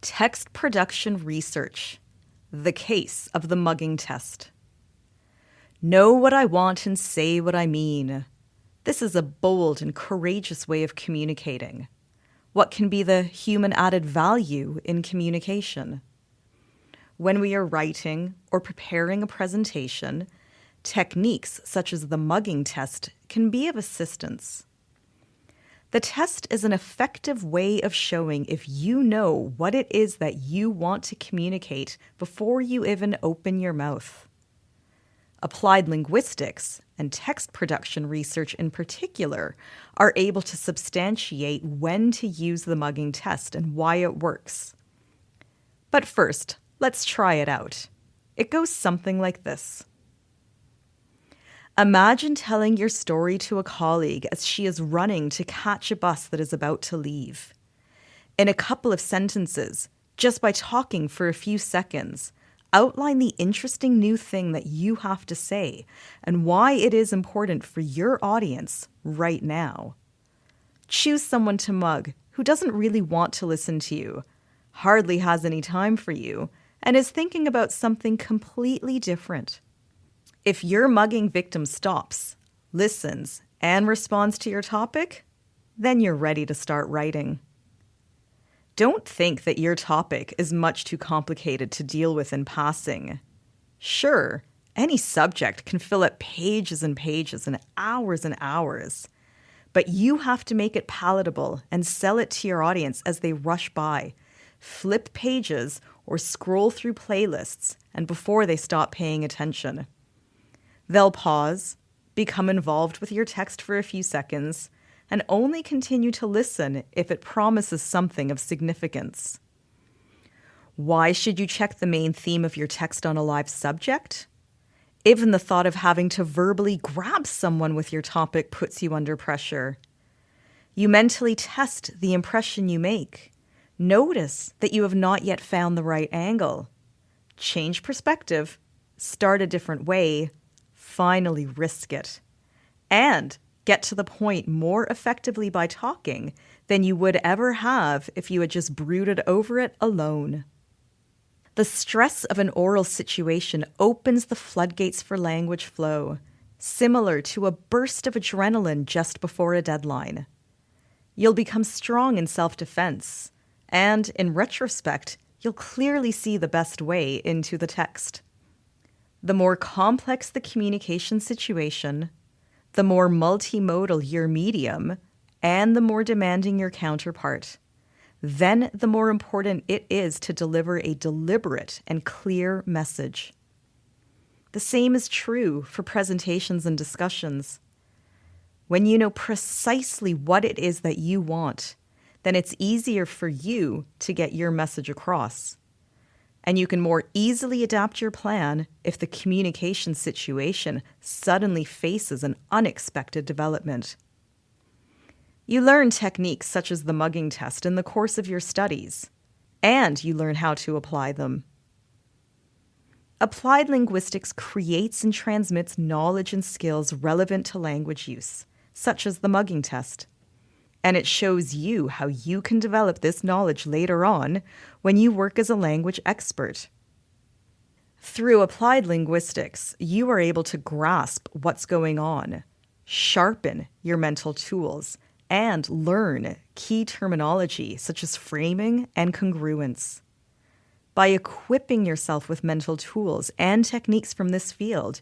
Text production research. The case of the mugging test. Know what I want and say what I mean. This is a bold and courageous way of communicating. What can be the human added value in communication? When we are writing or preparing a presentation, techniques such as the mugging test can be of assistance. The test is an effective way of showing if you know what it is that you want to communicate before you even open your mouth. Applied linguistics and text production research in particular are able to substantiate when to use the mugging test and why it works. But first, let's try it out. It goes something like this. Imagine telling your story to a colleague as she is running to catch a bus that is about to leave. In a couple of sentences, just by talking for a few seconds, outline the interesting new thing that you have to say and why it is important for your audience right now. Choose someone to mug who doesn't really want to listen to you, hardly has any time for you, and is thinking about something completely different. If your mugging victim stops, listens, and responds to your topic, then you're ready to start writing. Don't think that your topic is much too complicated to deal with in passing. Sure, any subject can fill up pages and pages and hours, but you have to make it palatable and sell it to your audience as they rush by, flip pages, or scroll through playlists, and before they stop paying attention. They'll pause, become involved with your text for a few seconds, and only continue to listen if it promises something of significance. Why should you check the main theme of your text on a live subject? Even the thought of having to verbally grab someone with your topic puts you under pressure. You mentally test the impression you make. Notice that you have not yet found the right angle. Change perspective, start a different way, finally risk it, and get to the point more effectively by talking than you would ever have if you had just brooded over it alone. The stress of an oral situation opens the floodgates for language flow, similar to a burst of adrenaline just before a deadline. You'll become strong in self-defense, and in retrospect, you'll clearly see the best way into the text. The more complex the communication situation, the more multimodal your medium, and the more demanding your counterpart, then the more important it is to deliver a deliberate and clear message. The same is true for presentations and discussions. When you know precisely what it is that you want, then it's easier for you to get your message across. And you can more easily adapt your plan if the communication situation suddenly faces an unexpected development. You learn techniques such as the mugging test in the course of your studies, and you learn how to apply them. Applied linguistics creates and transmits knowledge and skills relevant to language use, such as the mugging test. And it shows you how you can develop this knowledge later on when you work as a language expert. Through applied linguistics, you are able to grasp what's going on, sharpen your mental tools, and learn key terminology such as framing and congruence. By equipping yourself with mental tools and techniques from this field,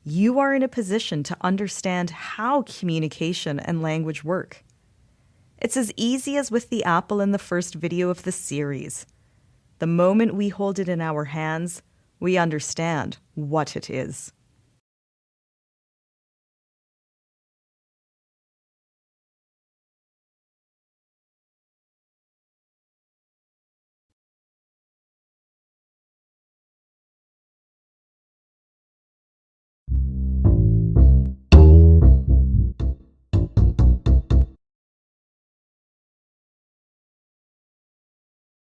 you are in a position to understand how communication and language work. It's as easy as with the apple in the first video of the series. The moment we hold it in our hands, we understand what it is.